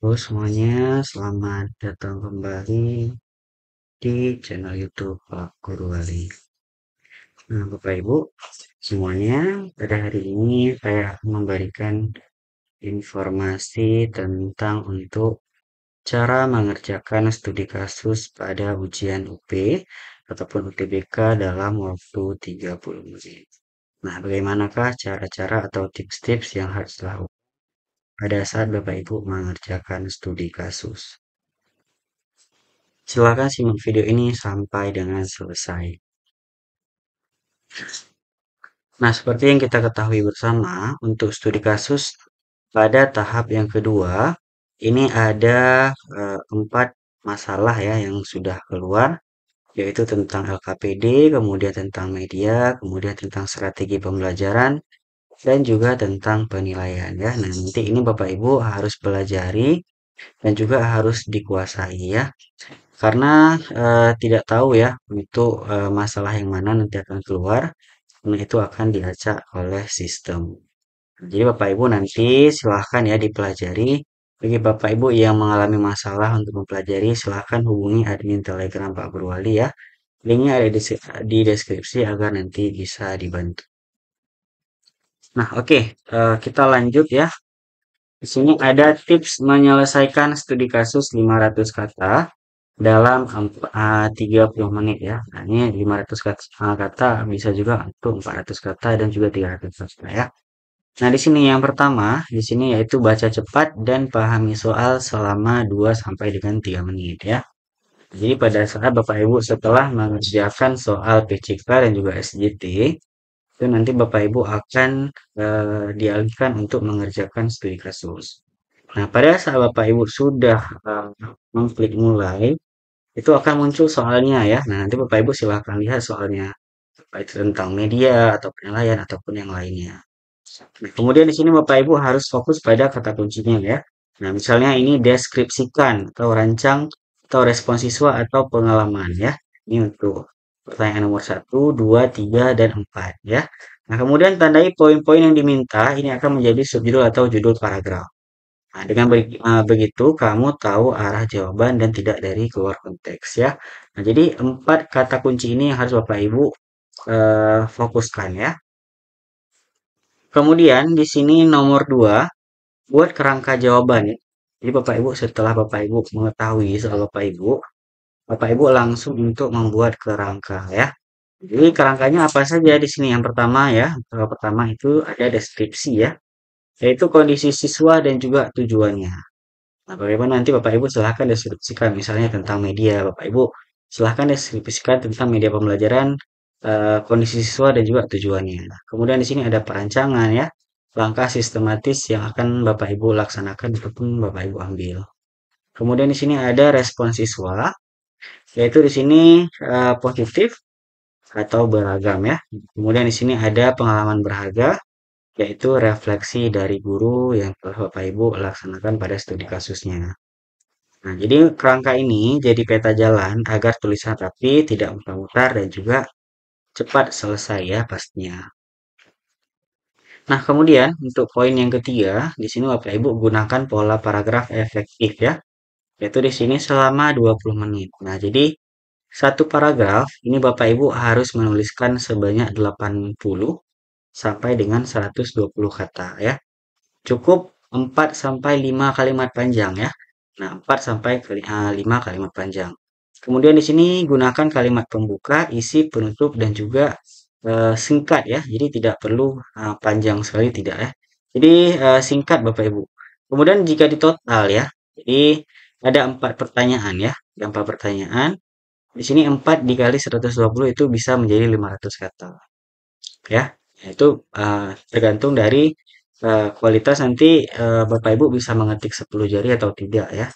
Halo semuanya, selamat datang kembali di channel YouTube Pak Guru Wali. Nah, Bapak Ibu, semuanya pada hari ini saya akan memberikan informasi tentang untuk cara mengerjakan studi kasus pada ujian UP ataupun UTBK dalam waktu 30 menit. Nah, bagaimanakah cara-cara atau tips-tips yang harus dilakukan pada saat Bapak Ibu mengerjakan studi kasus? Silakan simak video ini sampai dengan selesai. Nah, seperti yang kita ketahui bersama, untuk studi kasus pada tahap yang kedua, ini ada 4 masalah ya yang sudah keluar, yaitu tentang LKPD, kemudian tentang media, kemudian tentang strategi pembelajaran, dan juga tentang penilaian ya. Nah, nanti ini Bapak Ibu harus pelajari dan juga harus dikuasai ya. Karena tidak tahu ya untuk masalah yang mana nanti akan keluar, nah itu akan dilacak oleh sistem. Jadi Bapak Ibu nanti silahkan ya dipelajari. Bagi Bapak Ibu yang mengalami masalah untuk mempelajari, silahkan hubungi admin Telegram Pak Guru Wali ya. Linknya ada di deskripsi agar nanti bisa dibantu. Nah, oke, kita lanjut ya. Di sini ada tips menyelesaikan studi kasus 500 kata dalam 30 menit ya. Nah, ini 500 kata bisa juga untuk 400 kata dan juga 300 kata ya. Nah, di sini yang pertama, di sini yaitu baca cepat dan pahami soal selama 2 sampai dengan 3 menit ya. Jadi pada saat Bapak Ibu setelah mengerjakan soal PCK dan juga SJT, itu nanti Bapak Ibu akan dialihkan untuk mengerjakan studi kasus. Nah, pada saat Bapak Ibu sudah mengklik mulai, itu akan muncul soalnya ya. Nah, nanti Bapak Ibu silahkan lihat soalnya. Baik itu tentang media atau penilaian ataupun yang lainnya. Nah, kemudian di sini Bapak Ibu harus fokus pada kata kuncinya ya. Nah, misalnya ini deskripsikan atau rancang atau respon siswa atau pengalaman ya. Ini untuk pertanyaan nomor 1, 2, 3, dan 4 ya. Nah, kemudian tandai poin-poin yang diminta ini akan menjadi subjudul atau judul paragraf. Nah, dengan begitu kamu tahu arah jawaban dan tidak dari keluar konteks ya. Nah, jadi 4 kata kunci ini yang harus Bapak Ibu fokuskan ya. Kemudian di sini nomor 2 buat kerangka jawaban ya. Jadi Bapak Ibu setelah Bapak Ibu mengetahui soal Bapak Ibu langsung untuk membuat kerangka ya. Jadi kerangkanya apa saja di sini? Yang pertama ya, yang pertama itu ada deskripsi ya, yaitu kondisi siswa dan juga tujuannya. Nah, bagaimana nanti Bapak Ibu silahkan deskripsikan misalnya tentang media. Bapak Ibu silahkan deskripsikan tentang media pembelajaran, kondisi siswa dan juga tujuannya. Nah, kemudian di sini ada perancangan ya, langkah sistematis yang akan Bapak Ibu laksanakan ataupun Bapak Ibu ambil. Kemudian di sini ada respon siswa, yaitu di sini positif atau beragam ya. Kemudian di sini ada pengalaman berharga, yaitu refleksi dari guru yang telah Bapak Ibu laksanakan pada studi kasusnya. Nah, jadi kerangka ini jadi peta jalan agar tulisan rapi, tidak mutar-mutar, dan juga cepat selesai ya pastinya. Nah, kemudian untuk poin yang ketiga, di sini Bapak Ibu gunakan pola paragraf efektif ya, yaitu di sini selama 20 menit. Nah, jadi satu paragraf ini Bapak Ibu harus menuliskan sebanyak 80 sampai dengan 120 kata ya. Cukup 4 sampai 5 kalimat panjang ya. Nah, 4 sampai 5 kalimat panjang. Kemudian di sini gunakan kalimat pembuka, isi, penutup, dan juga singkat ya. Jadi tidak perlu panjang sekali tidak ya. Jadi singkat Bapak Ibu. Kemudian jika ditotal ya, jadi ada 4 pertanyaan ya. Ada 4 pertanyaan. Di sini 4 dikali 120 itu bisa menjadi 500 kata ya. Itu tergantung dari kualitas nanti Bapak Ibu bisa mengetik 10 jari atau tidak ya.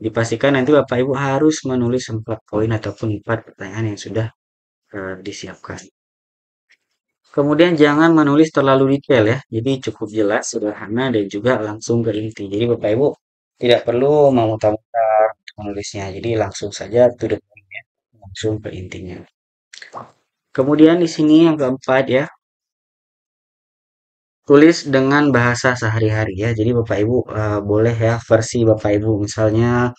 Dipastikan nanti Bapak Ibu harus menulis 4 poin ataupun 4 pertanyaan yang sudah disiapkan. Kemudian jangan menulis terlalu detail ya. Jadi cukup jelas, sederhana, dan juga langsung ke inti. Jadi Bapak Ibu tidak perlu memutar-mutar menulisnya. Jadi langsung saja to the point ya. Langsung ke intinya. Kemudian di sini yang keempat ya, tulis dengan bahasa sehari-hari ya. Jadi Bapak Ibu boleh ya versi Bapak Ibu. Misalnya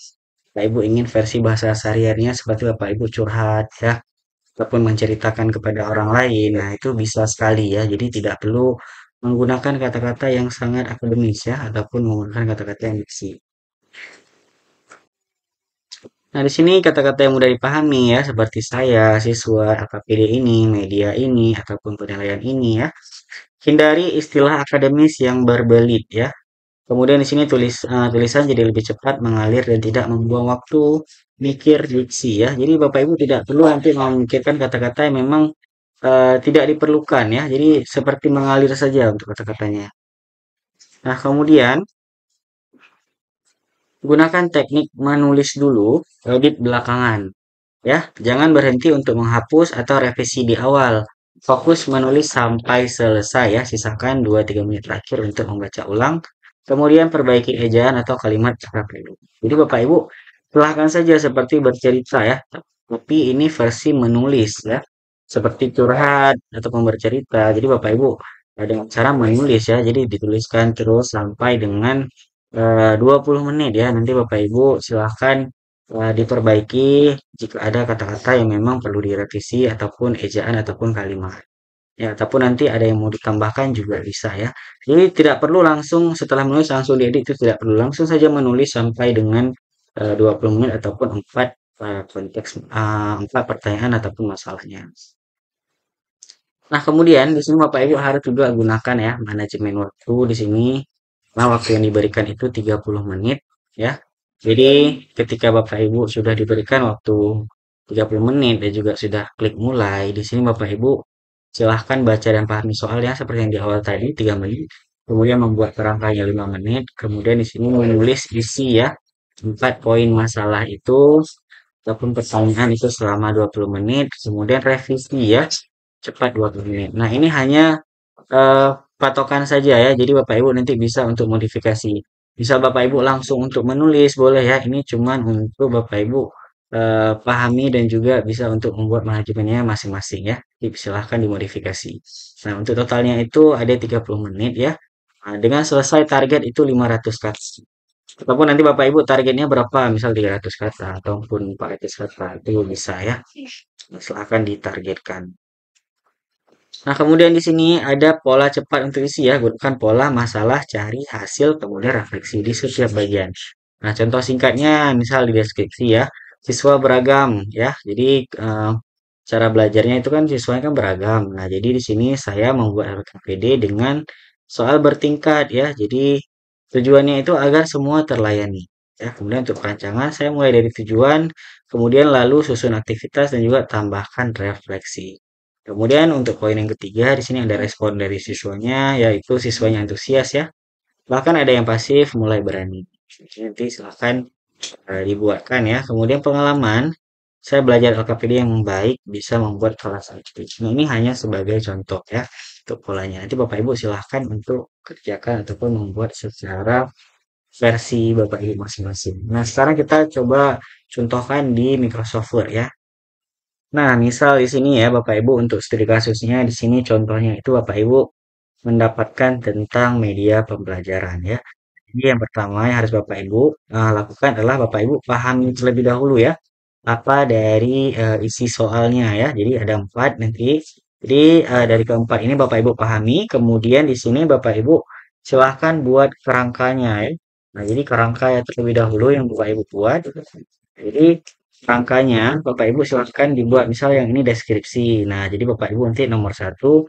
Bapak Ibu ingin versi bahasa sehari-harinya seperti Bapak Ibu curhat ya, ataupun menceritakan kepada orang lain. Nah, itu bisa sekali ya. Jadi tidak perlu menggunakan kata-kata yang sangat akademis ya, ataupun menggunakan kata-kata yang diksi. Nah, di sini kata-kata yang mudah dipahami ya, seperti saya, siswa, AKPD ini, media ini, ataupun penilaian ini ya. Hindari istilah akademis yang berbelit ya. Kemudian di sini tulisan jadi lebih cepat mengalir dan tidak membuang waktu mikir diksi ya. Jadi Bapak Ibu tidak perlu nanti memikirkan kata-kata yang memang tidak diperlukan ya. Jadi seperti mengalir saja untuk kata-katanya. Nah, kemudian gunakan teknik menulis dulu, edit belakangan. Ya, jangan berhenti untuk menghapus atau revisi di awal. Fokus menulis sampai selesai ya, sisakan 2-3 menit terakhir untuk membaca ulang. Kemudian perbaiki ejaan atau kalimat cakap dulu. Jadi Bapak Ibu, silahkan saja seperti bercerita ya, tapi ini versi menulis ya. Seperti curhat atau bercerita. Jadi Bapak Ibu, dengan cara menulis ya, jadi dituliskan terus sampai dengan 20 menit ya. Nanti Bapak Ibu silahkan diperbaiki jika ada kata-kata yang memang perlu direvisi ataupun ejaan ataupun kalimat. Ya, ataupun nanti ada yang mau ditambahkan juga bisa ya. Jadi tidak perlu langsung setelah menulis langsung diedit itu tidak perlu. Langsung saja menulis sampai dengan 20 menit ataupun 4 pertanyaan ataupun masalahnya. Nah, kemudian di sini Bapak Ibu harus juga gunakan ya manajemen waktu di sini. Nah, waktu yang diberikan itu 30 menit ya. Jadi ketika Bapak Ibu sudah diberikan waktu 30 menit dan juga sudah klik mulai, di sini Bapak Ibu silahkan baca dan pahami soalnya seperti yang di awal tadi 3 menit. Kemudian membuat kerangkanya 5 menit. Kemudian di sini menulis isi ya. 4 poin masalah itu ataupun pertanyaan itu selama 20 menit. Kemudian revisi ya cepat 20 menit. Nah, ini hanya eh, patokan saja ya. Jadi Bapak Ibu nanti bisa untuk modifikasi. Bisa Bapak Ibu langsung untuk menulis boleh ya. Ini cuman untuk Bapak Ibu pahami dan juga bisa untuk membuat manajemennya masing-masing ya. Jadi silahkan dimodifikasi. Nah, untuk totalnya itu ada 30 menit ya. Nah, dengan selesai target itu 500 kata. Ataupun nanti Bapak Ibu targetnya berapa? Misal 300 kata ataupun 400 kata. Itu bisa ya. Silahkan ditargetkan. Nah, kemudian di sini ada pola cepat untuk isi ya. Gunakan pola masalah, cari hasil, kemudian refleksi di setiap bagian. Nah, contoh singkatnya misal di deskripsi ya. Siswa beragam ya. Jadi cara belajarnya itu kan siswanya kan beragam. Nah, jadi di sini saya membuat LKPD dengan soal bertingkat ya. Jadi tujuannya itu agar semua terlayani. Ya, kemudian untuk perancangan saya mulai dari tujuan, kemudian lalu susun aktivitas dan juga tambahkan refleksi. Kemudian untuk poin yang ketiga, di sini ada respon dari siswanya, yaitu siswanya antusias ya. Bahkan ada yang pasif, mulai berani. Jadi nanti silahkan dibuatkan ya. Kemudian pengalaman, saya belajar LKPD yang baik bisa membuat kelas aktif. Nah, ini hanya sebagai contoh ya untuk polanya. Nanti Bapak Ibu silahkan untuk kerjakan ataupun membuat secara versi Bapak Ibu masing-masing. Nah, sekarang kita coba contohkan di Microsoft Word ya. Nah, misal di sini ya Bapak Ibu untuk studi kasusnya di sini contohnya itu Bapak Ibu mendapatkan tentang media pembelajaran ya. Jadi yang pertama yang harus Bapak Ibu lakukan adalah Bapak Ibu pahami terlebih dahulu ya apa dari isi soalnya ya. Jadi ada 4 nanti. Jadi dari keempat ini Bapak Ibu pahami, kemudian di sini Bapak Ibu silahkan buat kerangkanya ya. Nah, jadi kerangka yang terlebih dahulu yang Bapak Ibu buat. Jadi rangkanya Bapak Ibu silahkan dibuat misal yang ini deskripsi. Nah, jadi Bapak Ibu nanti nomor 1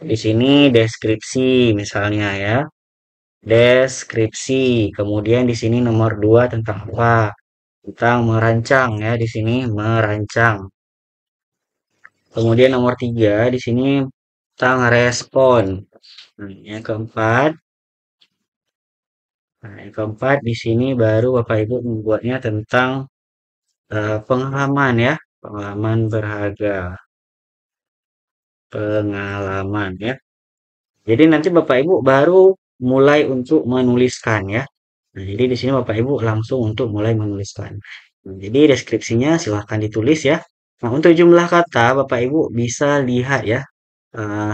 di sini deskripsi misalnya ya. Deskripsi. Kemudian di sini nomor 2 tentang apa? Tentang merancang ya di sini merancang. Kemudian nomor 3 di sini tentang respon. Nah, yang keempat di sini baru Bapak Ibu membuatnya tentang pengalaman ya, pengalaman berharga, pengalaman ya. Jadi nanti Bapak Ibu baru mulai untuk menuliskan ya. Nah, jadi di sini Bapak Ibu langsung untuk mulai menuliskan. Nah, jadi deskripsinya silahkan ditulis ya. Nah, untuk jumlah kata Bapak Ibu bisa lihat ya.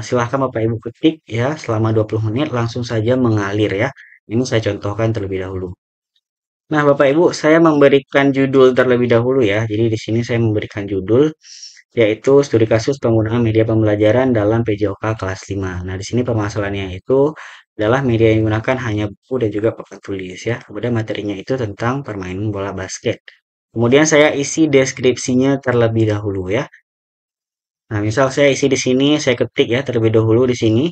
Silahkan Bapak Ibu ketik ya selama 20 menit langsung saja mengalir ya. Ini saya contohkan terlebih dahulu. Nah, Bapak Ibu, saya memberikan judul terlebih dahulu ya. Jadi di sini saya memberikan judul yaitu studi kasus penggunaan media pembelajaran dalam PJOK kelas 5. Nah, di sini permasalahannya itu adalah media yang digunakan hanya buku dan juga papan tulis ya. Kemudian materinya itu tentang permainan bola basket. Kemudian saya isi deskripsinya terlebih dahulu ya. Nah, misal saya isi di sini, saya ketik ya terlebih dahulu di sini.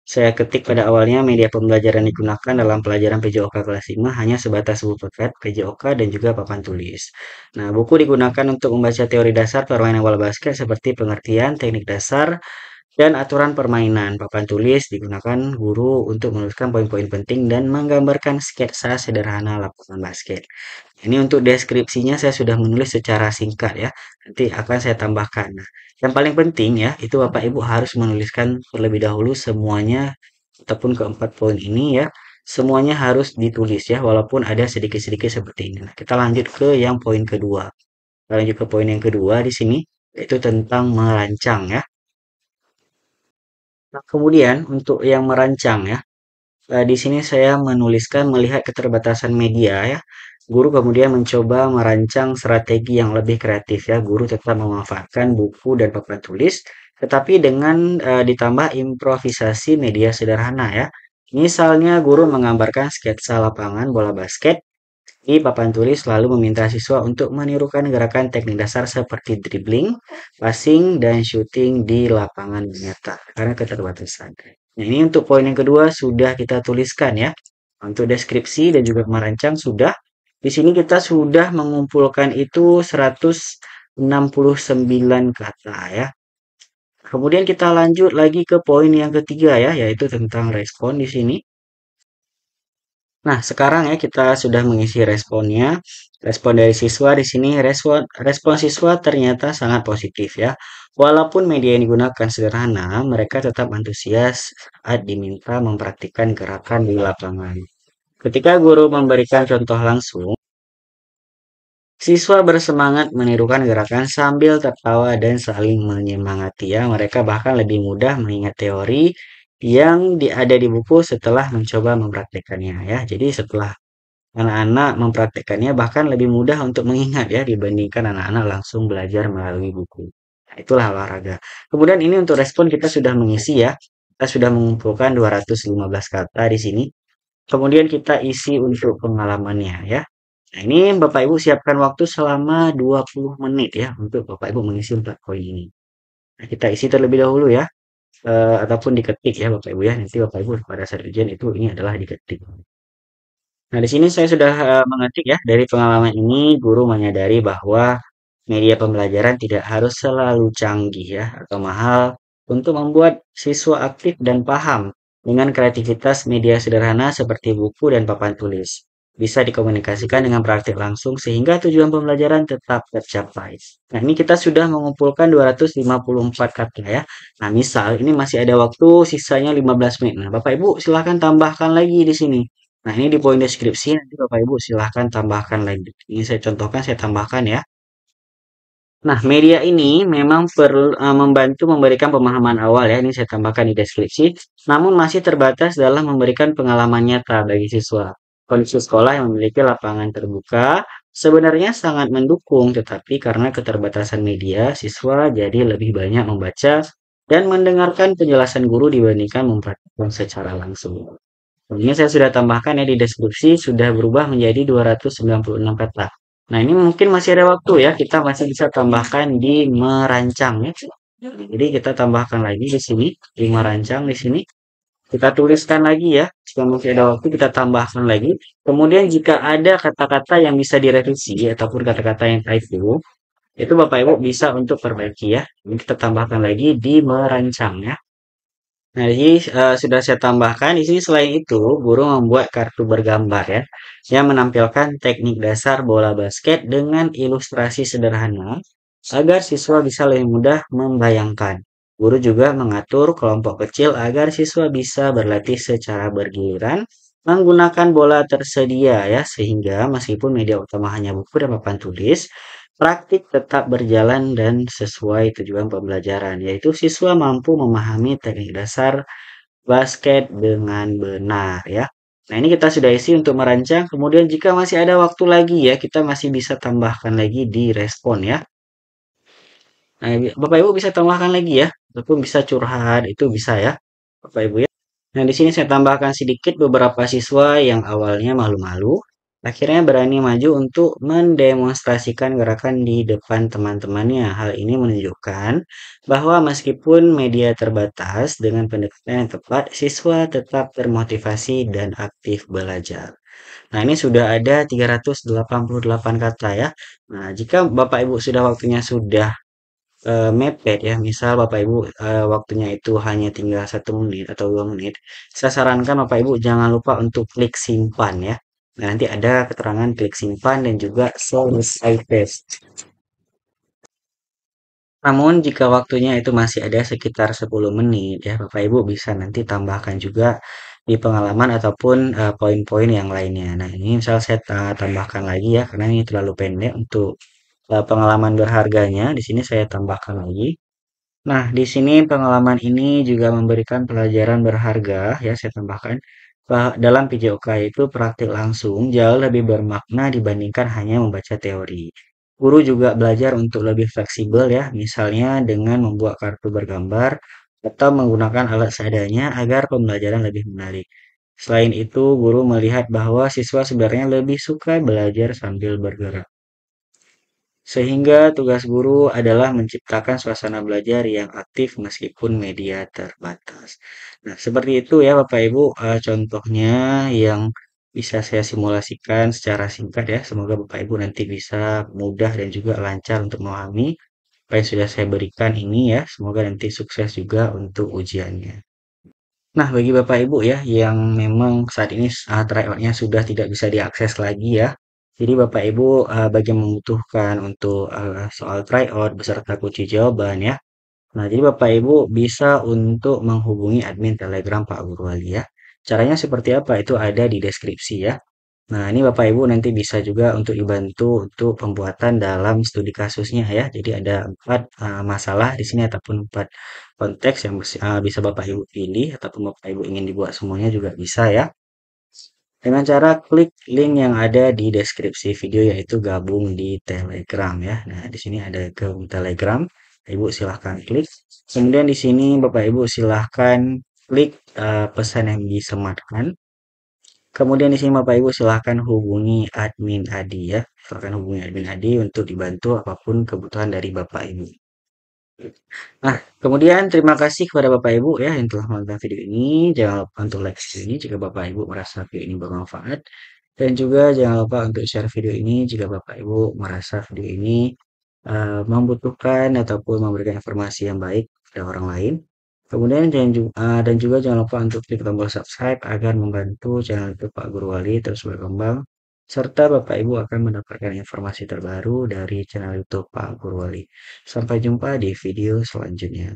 Saya ketik pada awalnya media pembelajaran digunakan dalam pelajaran PJOK kelas 5 hanya sebatas buku pet, PJOK, dan juga papan tulis. Nah, buku digunakan untuk membaca teori dasar permainan bola basket seperti pengertian, teknik dasar, dan aturan permainan. Papan tulis digunakan guru untuk menuliskan poin-poin penting dan menggambarkan sketsa sederhana lapangan basket. Ini untuk deskripsinya saya sudah menulis secara singkat ya. Nanti akan saya tambahkan. Nah, yang paling penting ya, itu Bapak Ibu harus menuliskan terlebih dahulu semuanya ataupun keempat poin ini ya. Semuanya harus ditulis ya, walaupun ada sedikit-sedikit seperti ini. Nah, kita lanjut ke yang poin kedua. Kita lanjut ke poin yang kedua di sini, yaitu tentang merancang ya. Nah, kemudian untuk yang merancang ya, di sini saya menuliskan melihat keterbatasan media ya. Guru kemudian mencoba merancang strategi yang lebih kreatif ya. Guru tetap memanfaatkan buku dan papan tulis, tetapi dengan ditambah improvisasi media sederhana ya. Misalnya guru menggambarkan sketsa lapangan bola basket di papan tulis lalu meminta siswa untuk menirukan gerakan teknik dasar seperti dribbling, passing, dan shooting di lapangan nyata karena keterbatasan. Nah, ini untuk poin yang kedua sudah kita tuliskan ya. Untuk deskripsi dan juga merancang sudah. Di sini kita sudah mengumpulkan itu 169 kata ya. Kemudian kita lanjut lagi ke poin yang ketiga ya, yaitu tentang respon di sini. Nah, sekarang ya kita sudah mengisi responnya. Respon dari siswa di sini, respon siswa ternyata sangat positif ya. Walaupun media yang digunakan sederhana, mereka tetap antusias saat diminta mempraktikkan gerakan di lapangan. Ketika guru memberikan contoh langsung, siswa bersemangat menirukan gerakan sambil tertawa dan saling menyemangati ya. Mereka bahkan lebih mudah mengingat teori yang ada di buku setelah mencoba mempraktikkannya ya. Jadi setelah anak-anak mempraktikkannya bahkan lebih mudah untuk mengingat ya dibandingkan anak-anak langsung belajar melalui buku. Nah, itulah olahraga. Kemudian ini untuk respon kita sudah mengisi ya. Kita sudah mengumpulkan 215 kata di sini. Kemudian kita isi untuk pengalamannya ya. Nah, ini Bapak Ibu siapkan waktu selama 20 menit ya untuk Bapak Ibu mengisi 4 poin ini. Nah, kita isi terlebih dahulu ya. Ataupun diketik ya Bapak Ibu ya. Nanti Bapak Ibu pada saat ujian itu ini adalah diketik. Nah, di sini saya sudah mengetik ya, dari pengalaman ini guru menyadari bahwa media pembelajaran tidak harus selalu canggih ya atau mahal untuk membuat siswa aktif dan paham dengan kreativitas media sederhana seperti buku dan papan tulis. Bisa dikomunikasikan dengan praktik langsung sehingga tujuan pembelajaran tetap tercapai. Nah, ini kita sudah mengumpulkan 254 kata ya. Nah, misal ini masih ada waktu sisanya 15 menit. Nah, Bapak Ibu silahkan tambahkan lagi di sini. Nah, ini di poin deskripsi nanti Bapak Ibu silahkan tambahkan lagi. Ini saya contohkan, saya tambahkan ya. Nah, media ini memang perlu membantu memberikan pemahaman awal ya. Ini saya tambahkan di deskripsi. Namun masih terbatas dalam memberikan pengalaman nyata bagi siswa. Kondisi sekolah yang memiliki lapangan terbuka sebenarnya sangat mendukung, tetapi karena keterbatasan media, siswa jadi lebih banyak membaca dan mendengarkan penjelasan guru dibandingkan mempraktikkan secara langsung. Ini saya sudah tambahkan ya di deskripsi sudah berubah menjadi 296 kata. Nah, ini mungkin masih ada waktu ya, kita masih bisa tambahkan di merancang ya. Jadi kita tambahkan lagi di sini, di merancang di sini. Kita tuliskan lagi ya, jika masih ada waktu kita tambahkan lagi. Kemudian jika ada kata-kata yang bisa direvisi ataupun kata-kata yang typo, itu Bapak Ibu bisa untuk perbaiki ya. Ini kita tambahkan lagi di merancang ya. Nah, jadi sudah saya tambahkan di sini selain itu, guru membuat kartu bergambar ya, yang menampilkan teknik dasar bola basket dengan ilustrasi sederhana agar siswa bisa lebih mudah membayangkan. Guru juga mengatur kelompok kecil agar siswa bisa berlatih secara bergiliran menggunakan bola tersedia ya, sehingga meskipun media utama hanya buku dan papan tulis, Praktik tetap berjalan dan sesuai tujuan pembelajaran, yaitu siswa mampu memahami teknik dasar basket dengan benar ya. Nah, ini kita sudah isi untuk merancang. Kemudian jika masih ada waktu lagi ya, kita masih bisa tambahkan lagi di respon ya. Nah, Bapak Ibu bisa tambahkan lagi ya, ataupun bisa curhat, itu bisa ya, Bapak Ibu ya. Nah, di sini saya tambahkan sedikit beberapa siswa yang awalnya malu-malu, akhirnya berani maju untuk mendemonstrasikan gerakan di depan teman-temannya. Hal ini menunjukkan bahwa meskipun media terbatas, dengan pendekatan yang tepat, siswa tetap termotivasi dan aktif belajar. Nah, ini sudah ada 388 kata ya. Nah, jika Bapak Ibu sudah waktunya sudah mepet ya, misal Bapak Ibu waktunya itu hanya tinggal 1 menit atau 2 menit, saya sarankan Bapak Ibu jangan lupa untuk klik simpan ya. Nah, nanti ada keterangan klik simpan dan juga selesai tes. Namun jika waktunya itu masih ada sekitar 10 menit ya, Bapak Ibu bisa nanti tambahkan juga di pengalaman ataupun poin-poin yang lainnya. Nah, ini misal saya tambahkan lagi ya, karena ini terlalu pendek untuk pengalaman berharganya. Di sini saya tambahkan lagi. Nah, di sini pengalaman ini juga memberikan pelajaran berharga, ya saya tambahkan, dalam PJOK itu praktik langsung jauh lebih bermakna dibandingkan hanya membaca teori. Guru juga belajar untuk lebih fleksibel ya, misalnya dengan membuat kartu bergambar atau menggunakan alat seadanya agar pembelajaran lebih menarik. Selain itu, guru melihat bahwa siswa sebenarnya lebih suka belajar sambil bergerak. Sehingga tugas guru adalah menciptakan suasana belajar yang aktif meskipun media terbatas. Nah, seperti itu ya Bapak Ibu, contohnya yang bisa saya simulasikan secara singkat ya. Semoga Bapak Ibu nanti bisa mudah dan juga lancar untuk memahami apa yang sudah saya berikan ini ya. Semoga nanti sukses juga untuk ujiannya. Nah, bagi Bapak Ibu ya yang memang saat ini tryout-nya sudah tidak bisa diakses lagi ya. Jadi Bapak Ibu bagi yang membutuhkan untuk soal tryout beserta kunci jawaban ya. Nah, jadi Bapak Ibu bisa untuk menghubungi admin Telegram Pak Guru Wali ya. Caranya seperti apa? Itu ada di deskripsi ya. Nah, ini Bapak Ibu nanti bisa juga untuk dibantu untuk pembuatan dalam studi kasusnya ya. Jadi ada 4 masalah di sini ataupun 4 konteks yang bisa Bapak Ibu pilih ataupun Bapak Ibu ingin dibuat semuanya juga bisa ya. Dengan cara klik link yang ada di deskripsi video yaitu gabung di Telegram ya. Nah, di sini ada gabung Telegram. Ibu silahkan klik. Kemudian di sini Bapak Ibu silahkan klik pesan yang disematkan. Kemudian di sini Bapak Ibu silahkan hubungi admin Adi ya. Silahkan hubungi admin Adi untuk dibantu apapun kebutuhan dari Bapak Ibu. Nah, kemudian terima kasih kepada Bapak Ibu ya yang telah menonton video ini. Jangan lupa untuk like video ini jika Bapak Ibu merasa video ini bermanfaat. Dan juga jangan lupa untuk share video ini jika Bapak Ibu merasa video ini membutuhkan ataupun memberikan informasi yang baik pada orang lain. Kemudian dan juga jangan lupa untuk klik tombol subscribe agar membantu channel YouTube Pak Guru Wali terus berkembang. Serta Bapak Ibu akan mendapatkan informasi terbaru dari channel YouTube Pak Guru Wali. Sampai jumpa di video selanjutnya.